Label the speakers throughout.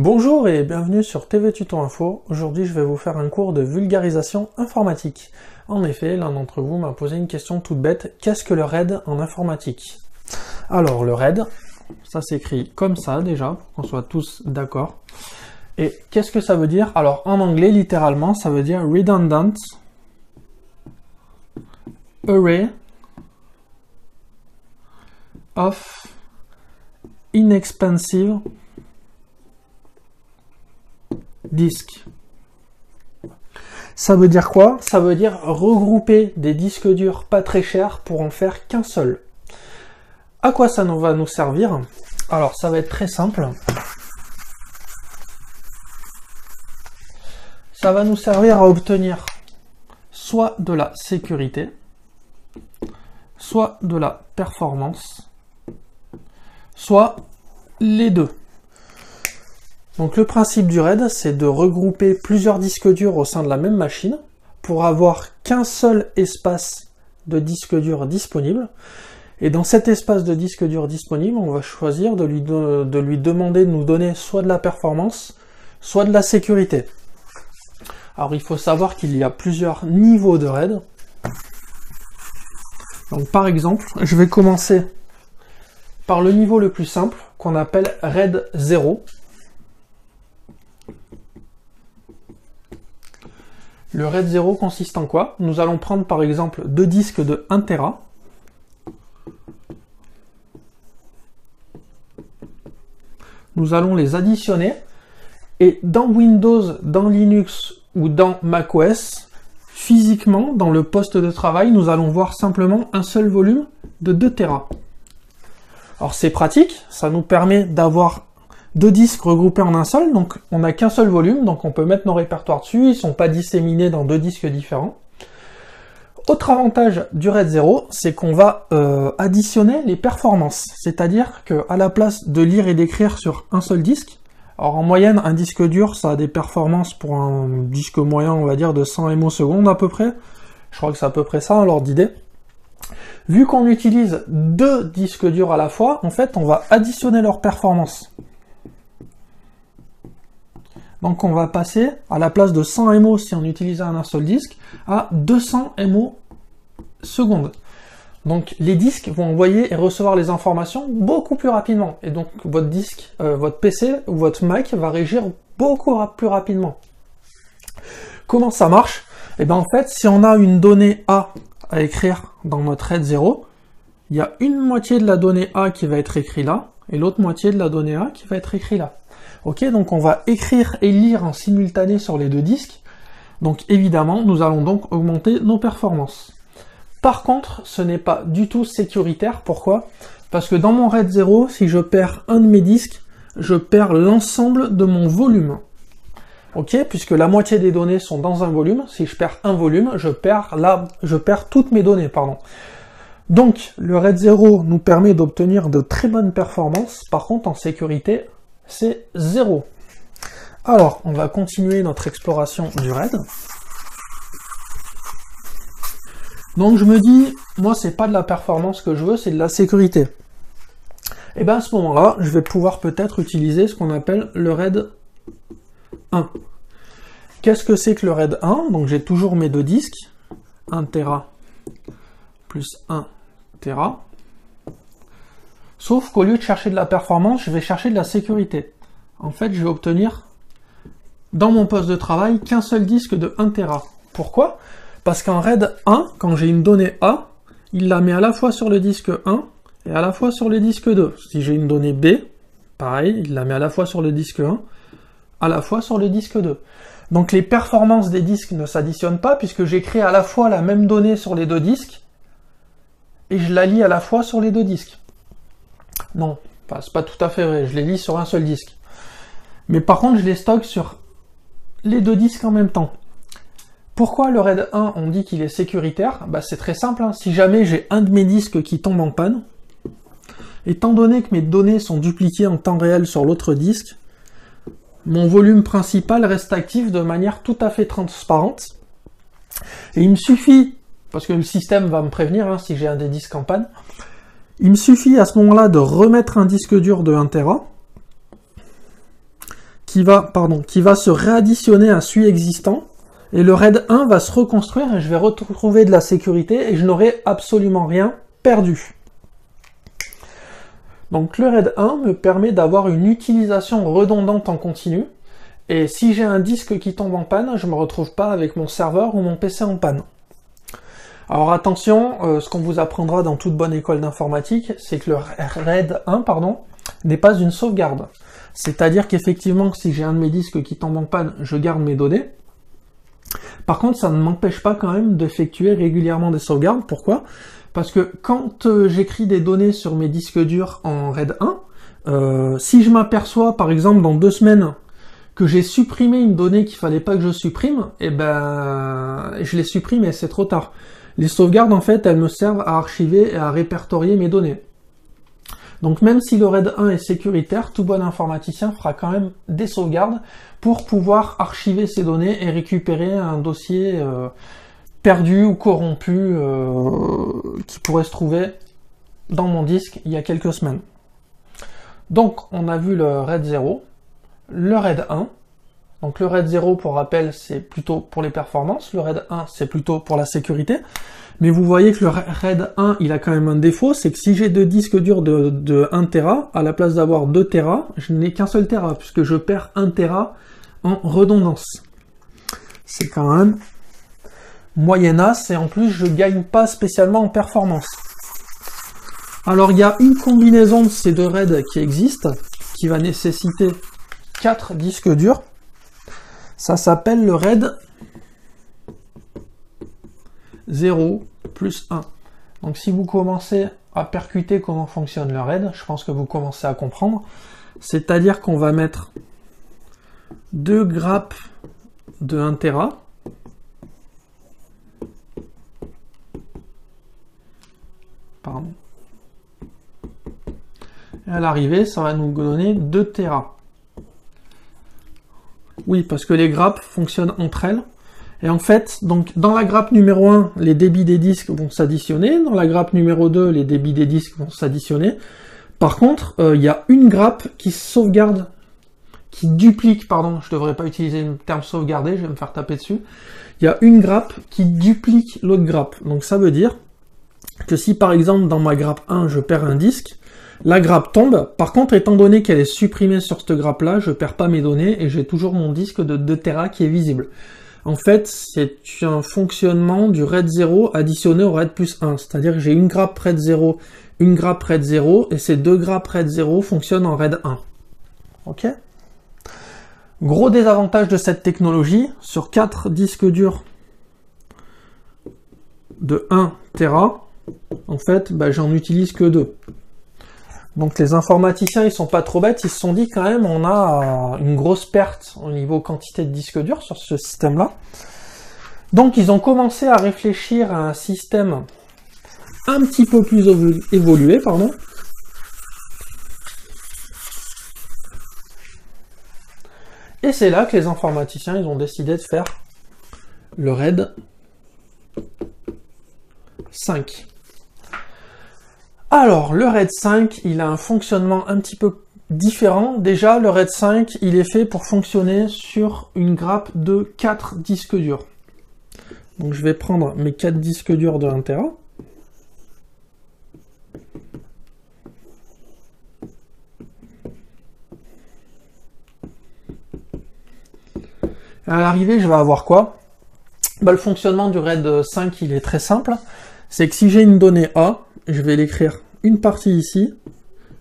Speaker 1: Bonjour et bienvenue sur TV Tuto Info. Aujourd'hui, je vais vous faire un cours de vulgarisation informatique. En effet, l'un d'entre vous m'a posé une question toute bête. Qu'est-ce que le RAID en informatique? Alors, le RAID, ça s'écrit comme ça déjà, pour qu'on soit tous d'accord. Et qu'est-ce que ça veut dire? Alors, en anglais, littéralement, ça veut dire Redundant Array of Inexpensive Disques. Ça veut dire quoi? Ça veut dire regrouper des disques durs pas très chers pour en faire qu'un seul. À quoi ça va nous servir? Alors, ça va être très simple. Ça va nous servir à obtenir soit de la sécurité, soit de la performance, soit les deux. Donc le principe du RAID, c'est de regrouper plusieurs disques durs au sein de la même machine pour avoir qu'un seul espace de disque dur disponible. Et dans cet espace de disque dur disponible, on va choisir de lui demander de nous donner soit de la performance, soit de la sécurité. Alors il faut savoir qu'il y a plusieurs niveaux de RAID. Donc par exemple, je vais commencer par le niveau le plus simple, qu'on appelle RAID 0. Le RAID 0 consiste en quoi? Nous allons prendre par exemple deux disques de 1 Tera. Nous allons les additionner et dans Windows, dans Linux ou dans macOS, physiquement, dans le poste de travail, nous allons voir simplement un seul volume de 2 Tera. Alors c'est pratique, ça nous permet d'avoir deux disques regroupés en un seul, donc on n'a qu'un seul volume, donc on peut mettre nos répertoires dessus, ils ne sont pas disséminés dans deux disques différents. Autre avantage du RAID 0, c'est qu'on va additionner les performances, c'est-à-dire qu'à la place de lire et d'écrire sur un seul disque, alors en moyenne, un disque dur, ça a des performances pour un disque moyen, on va dire, de 100 MO secondes à peu près. Je crois que c'est à peu près ça, hein, l'ordre d'idée. Vu qu'on utilise deux disques durs à la fois, en fait, on va additionner leurs performances. Donc on va passer, à la place de 100 MO si on utilisait un seul disque, à 200 MO secondes. Donc les disques vont envoyer et recevoir les informations beaucoup plus rapidement. Et donc votre disque, votre PC ou votre Mac va régir beaucoup plus rapidement. Comment ça marche? Eh bien en fait, si on a une donnée A à écrire dans notre RAID 0, il y a une moitié de la donnée A qui va être écrite là, et l'autre moitié de la donnée A qui va être écrite là. Ok, donc on va écrire et lire en simultané sur les deux disques. Donc évidemment, nous allons donc augmenter nos performances. Par contre, ce n'est pas du tout sécuritaire. Pourquoi? Parce que dans mon RAID 0, si je perds un de mes disques, je perds l'ensemble de mon volume. Ok, puisque la moitié des données sont dans un volume. Si je perds un volume, je perds toutes mes données, pardon. Donc, le RAID 0 nous permet d'obtenir de très bonnes performances. Par contre, en sécurité, c'est 0. Alors, on va continuer notre exploration du RAID. Donc je me dis, moi c'est pas de la performance que je veux, c'est de la sécurité. Et bien à ce moment-là, je vais pouvoir peut-être utiliser ce qu'on appelle le RAID 1. Qu'est-ce que c'est que le RAID 1? Donc j'ai toujours mes deux disques, 1 Tera plus 1 Tera. Sauf qu'au lieu de chercher de la performance, je vais chercher de la sécurité. En fait, je vais obtenir dans mon poste de travail qu'un seul disque de 1 Tera. Pourquoi? Parce qu'en RAID 1, quand j'ai une donnée A, il la met à la fois sur le disque 1 et à la fois sur le disque 2. Si j'ai une donnée B, pareil, il la met à la fois sur le disque 1, à la fois sur le disque 2. Donc les performances des disques ne s'additionnent pas puisque j'écris à la fois la même donnée sur les deux disques et je la lis à la fois sur les deux disques. Non, c'est pas tout à fait vrai, je les lis sur un seul disque. Mais par contre, je les stocke sur les deux disques en même temps. Pourquoi le RAID 1, on dit qu'il est sécuritaire? C'est très simple, hein. Si jamais j'ai un de mes disques qui tombe en panne, étant donné que mes données sont dupliquées en temps réel sur l'autre disque, mon volume principal reste actif de manière tout à fait transparente. Et il me suffit, parce que le système va me prévenir hein, si j'ai un des disques en panne, il me suffit à ce moment-là de remettre un disque dur de 1 Tera, qui va se réadditionner à celui existant, et le RAID 1 va se reconstruire, et je vais retrouver de la sécurité, et je n'aurai absolument rien perdu. Donc le RAID 1 me permet d'avoir une utilisation redondante en continu, et si j'ai un disque qui tombe en panne, je ne me retrouve pas avec mon serveur ou mon PC en panne. Alors attention, ce qu'on vous apprendra dans toute bonne école d'informatique, c'est que le RAID 1, n'est pas une sauvegarde. C'est-à-dire qu'effectivement, si j'ai un de mes disques qui tombe en panne, je garde mes données. Par contre, ça ne m'empêche pas quand même d'effectuer régulièrement des sauvegardes. Pourquoi? Parce que quand j'écris des données sur mes disques durs en RAID 1, si je m'aperçois, par exemple, dans 2 semaines, que j'ai supprimé une donnée qu'il fallait pas que je supprime, eh ben, je l'ai supprimée, c'est trop tard. Les sauvegardes, en fait, elles me servent à archiver et à répertorier mes données. Donc même si le RAID 1 est sécuritaire, tout bon informaticien fera quand même des sauvegardes pour pouvoir archiver ces données et récupérer un dossier perdu ou corrompu qui pourrait se trouver dans mon disque il y a quelques semaines. Donc on a vu le RAID 0, le RAID 1. Donc le RAID 0, pour rappel, c'est plutôt pour les performances, le RAID 1, c'est plutôt pour la sécurité. Mais vous voyez que le RAID 1, il a quand même un défaut, c'est que si j'ai 2 disques durs de 1 Tera, à la place d'avoir 2 Tera, je n'ai qu'un seul Tera, puisque je perds 1 Tera en redondance. C'est quand même moyennasse, et en plus, je gagne pas spécialement en performance. Alors, il y a une combinaison de ces 2 RAID qui existe, qui va nécessiter 4 disques durs. Ça s'appelle le RAID 0 plus 1. Donc si vous commencez à percuter comment fonctionne le RAID, je pense que vous commencez à comprendre. C'est-à-dire qu'on va mettre 2 grappes de 1 Tera. Pardon. Et à l'arrivée, ça va nous donner 2 Tera. Oui, parce que les grappes fonctionnent entre elles. Et en fait, donc dans la grappe numéro 1, les débits des disques vont s'additionner. Dans la grappe numéro 2, les débits des disques vont s'additionner. Par contre, il y a une grappe qui sauvegarde, qui duplique, pardon, je devrais pas utiliser le terme sauvegarder, je vais me faire taper dessus. Il y a une grappe qui duplique l'autre grappe. Donc ça veut dire que si par exemple dans ma grappe 1, je perds un disque, la grappe tombe. Par contre, étant donné qu'elle est supprimée sur cette grappe-là, je perds pas mes données et j'ai toujours mon disque de 2 Tera qui est visible. En fait, c'est un fonctionnement du RAID 0 additionné au RAID plus 1. C'est-à-dire que j'ai une grappe RAID 0, une grappe RAID 0, et ces 2 grappes RAID 0 fonctionnent en RAID 1. Ok? Gros désavantage de cette technologie, sur 4 disques durs de 1 Tera, en fait, j'en utilise que 2. Donc les informaticiens, ils sont pas trop bêtes, ils se sont dit quand même, on a une grosse perte au niveau quantité de disques durs sur ce système-là. Donc ils ont commencé à réfléchir à un système un petit peu plus évolué, pardon. Et c'est là que les informaticiens, ils ont décidé de faire le RAID 5. Alors, le RAID 5, il a un fonctionnement un petit peu différent. Déjà, le RAID 5, il est fait pour fonctionner sur une grappe de 4 disques durs. Donc, je vais prendre mes 4 disques durs de 1 Tera. À l'arrivée, je vais avoir quoi? Le fonctionnement du RAID 5, il est très simple. C'est que si j'ai une donnée A, je vais l'écrire une partie ici,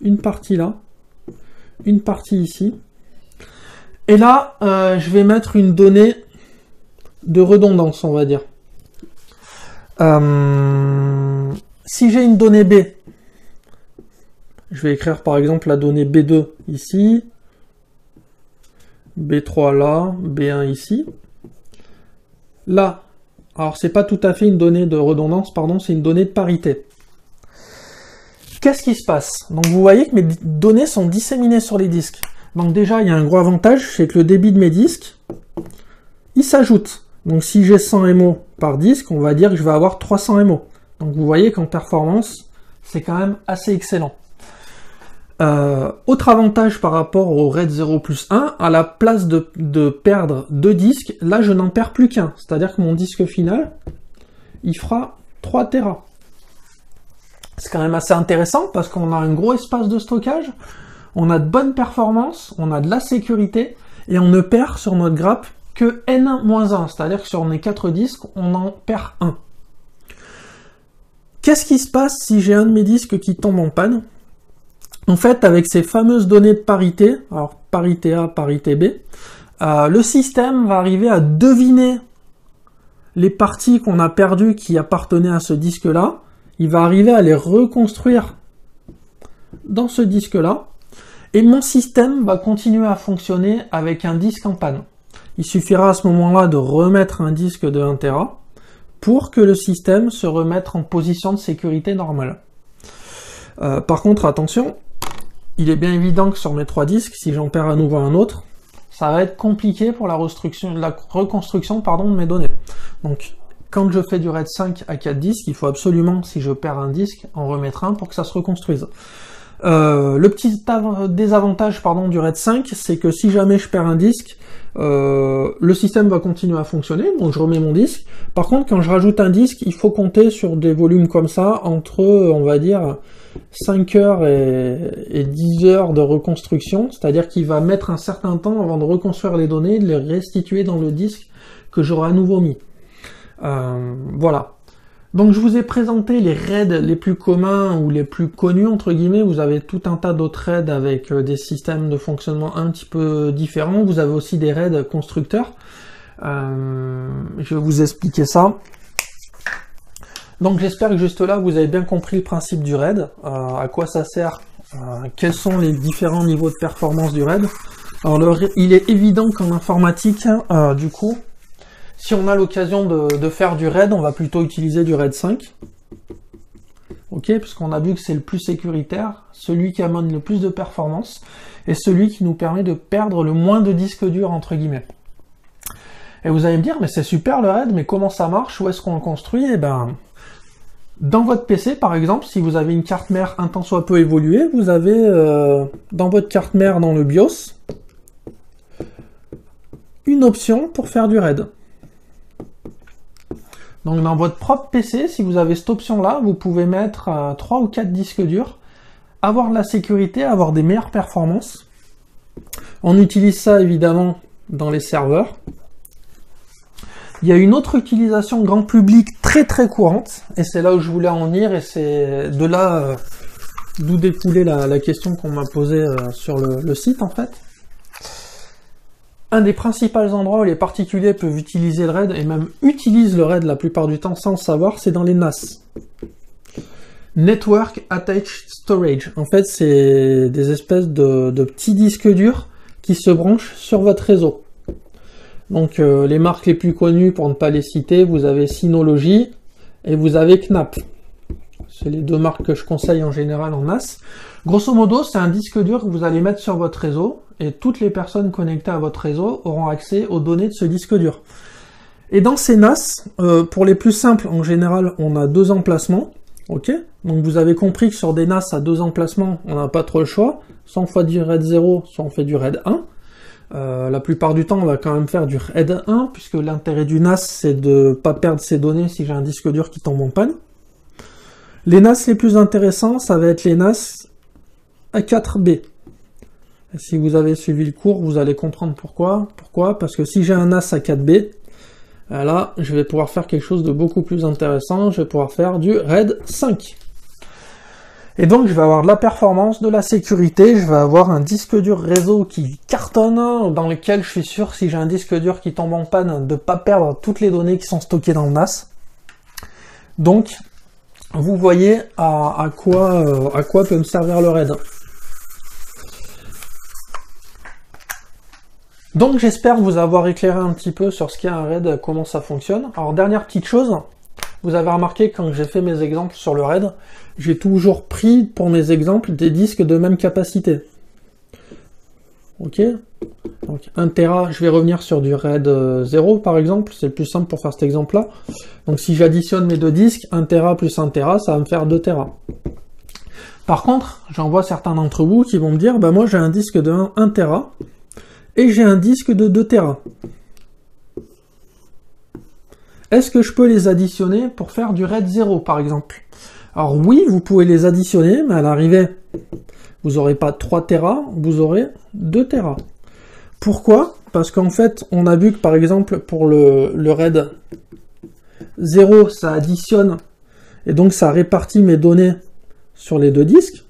Speaker 1: une partie là, une partie ici. Et là, je vais mettre une donnée de redondance, on va dire. Si j'ai une donnée B, je vais écrire par exemple la donnée B2 ici, B3 là, B1 ici. Là, alors c'est pas tout à fait une donnée de redondance, pardon, c'est une donnée de parité. Qu'est-ce qui se passe? Donc vous voyez que mes données sont disséminées sur les disques. Donc déjà, il y a un gros avantage, c'est que le débit de mes disques, il s'ajoute. Donc si j'ai 100 MO par disque, on va dire que je vais avoir 300 MO. Donc vous voyez qu'en performance, c'est quand même assez excellent. Autre avantage par rapport au RAID 0 plus 1, à la place de perdre 2 disques, là je n'en perds plus qu'un. C'est-à-dire que mon disque final, il fera 3 Tera. C'est quand même assez intéressant parce qu'on a un gros espace de stockage, on a de bonnes performances, on a de la sécurité, et on ne perd sur notre grappe que N-1, c'est-à-dire que sur mes 4 disques, on en perd 1. Qu'est-ce qui se passe si j'ai un de mes disques qui tombe en panne? En fait, avec ces fameuses données de parité, alors parité A, parité B, le système va arriver à deviner les parties qu'on a perdues qui appartenaient à ce disque-là. Il va arriver à les reconstruire dans ce disque-là. Et mon système va continuer à fonctionner avec un disque en panne. Il suffira à ce moment-là de remettre un disque de 1 Tera pour que le système se remette en position de sécurité normale. Par contre, attention, il est bien évident que sur mes 3 disques, si j'en perds à nouveau un autre, ça va être compliqué pour la reconstruction de mes données. Donc, quand je fais du RAID 5 à 4 disques, il faut absolument, si je perds un disque, en remettre un pour que ça se reconstruise. Le petit désavantage du RAID 5, c'est que si jamais je perds un disque, le système va continuer à fonctionner, donc je remets mon disque. Par contre, quand je rajoute un disque, il faut compter sur des volumes comme ça, entre, on va dire, 5 heures et 10 heures de reconstruction, c'est-à-dire qu'il va mettre un certain temps avant de reconstruire les données et de les restituer dans le disque que j'aurai à nouveau mis. Voilà. Donc je vous ai présenté les RAID les plus communs ou les plus connus entre guillemets. Vous avez tout un tas d'autres RAID avec des systèmes de fonctionnement un petit peu différents. Vous avez aussi des RAID constructeurs. Je vais vous expliquer ça. Donc j'espère que juste là vous avez bien compris le principe du RAID, à quoi ça sert, quels sont les différents niveaux de performance du RAID. Alors il est évident qu'en informatique, du coup, si on a l'occasion de faire du RAID, on va plutôt utiliser du RAID 5. Ok, parce qu'on a vu que c'est le plus sécuritaire, celui qui amène le plus de performance, et celui qui nous permet de perdre le moins de disques durs, entre guillemets. Et vous allez me dire, mais c'est super le RAID, mais comment ça marche? Où est-ce qu'on le construit? Eh ben, dans votre PC, par exemple, si vous avez une carte mère un tant soit peu évoluée, vous avez dans votre carte mère, dans le BIOS, une option pour faire du RAID. Donc dans votre propre PC, si vous avez cette option-là, vous pouvez mettre 3 ou 4 disques durs, avoir de la sécurité, avoir des meilleures performances. On utilise ça évidemment dans les serveurs. Il y a une autre utilisation grand public très très courante, et c'est là où je voulais en venir, et c'est de là d'où découlait la question qu'on m'a posée sur le site en fait. Un des principaux endroits où les particuliers peuvent utiliser le RAID, et même utilisent le RAID la plupart du temps sans le savoir, c'est dans les NAS. Network Attached Storage. En fait, c'est des espèces de petits disques durs qui se branchent sur votre réseau. Donc, les marques les plus connues, pour ne pas les citer, vous avez Synology et vous avez Knapp. C'est les deux marques que je conseille en général en NAS. Grosso modo, c'est un disque dur que vous allez mettre sur votre réseau, et toutes les personnes connectées à votre réseau auront accès aux données de ce disque dur. Et dans ces NAS, pour les plus simples, en général, on a 2 emplacements. Ok, donc vous avez compris que sur des NAS à 2 emplacements, on n'a pas trop le choix. Soit on fait du RAID 0, soit on fait du RAID 1. La plupart du temps, on va quand même faire du RAID 1, puisque l'intérêt du NAS, c'est de pas perdre ses données si j'ai un disque dur qui tombe en panne. Les NAS les plus intéressants, ça va être les NAS A4B. Et si vous avez suivi le cours, vous allez comprendre pourquoi. Pourquoi? Parce que si j'ai un NAS A4B, là, je vais pouvoir faire quelque chose de beaucoup plus intéressant. Je vais pouvoir faire du RAID 5. Et donc, je vais avoir de la performance, de la sécurité. Je vais avoir un disque dur réseau qui cartonne, dans lequel je suis sûr, si j'ai un disque dur qui tombe en panne, de ne pas perdre toutes les données qui sont stockées dans le NAS. Donc, vous voyez à quoi peut me servir le RAID. Donc j'espère vous avoir éclairé un petit peu sur ce qu'est un RAID, comment ça fonctionne. Alors dernière petite chose, vous avez remarqué quand j'ai fait mes exemples sur le RAID, j'ai toujours pris pour mes exemples des disques de même capacité. Ok, donc 1 Tera, je vais revenir sur du RAID 0 par exemple, c'est le plus simple pour faire cet exemple là. Donc si j'additionne mes deux disques, 1 Tera plus 1 Tera, ça va me faire 2 Tera. Par contre, j'en vois certains d'entre vous qui vont me dire, bah moi j'ai un disque de 1 Tera et j'ai un disque de 2 Tera. Est-ce que je peux les additionner pour faire du RAID 0 par exemple? Alors oui, vous pouvez les additionner, mais à l'arrivée, vous n'aurez pas 3 Tera, vous aurez 2 Tera. Pourquoi? Parce qu'en fait, on a vu que par exemple pour le RAID 0, ça additionne et donc ça répartit mes données sur les deux disques.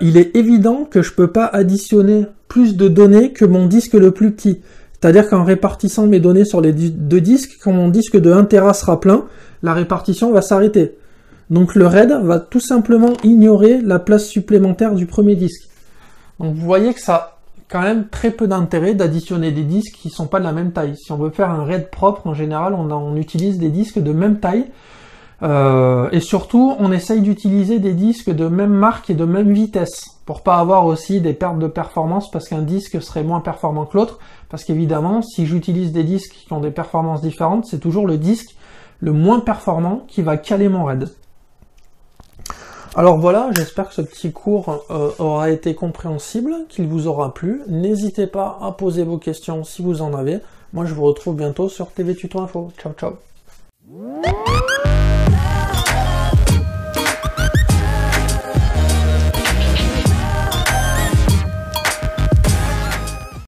Speaker 1: Il est évident que je ne peux pas additionner plus de données que mon disque le plus petit. C'est-à-dire qu'en répartissant mes données sur les deux disques, quand mon disque de 1 Tera sera plein, la répartition va s'arrêter. Donc le RAID va tout simplement ignorer la place supplémentaire du premier disque. Donc vous voyez que ça a quand même très peu d'intérêt d'additionner des disques qui ne sont pas de la même taille. Si on veut faire un RAID propre, en général, on utilise des disques de même taille. Et surtout, on essaye d'utiliser des disques de même marque et de même vitesse pour pas avoir aussi des pertes de performance parce qu'un disque serait moins performant que l'autre. Parce qu'évidemment, si j'utilise des disques qui ont des performances différentes, c'est toujours le disque le moins performant qui va caler mon RAID. Alors voilà, j'espère que ce petit cours aura été compréhensible, qu'il vous aura plu. N'hésitez pas à poser vos questions si vous en avez. Moi, je vous retrouve bientôt sur TV Tuto Info. Ciao, ciao.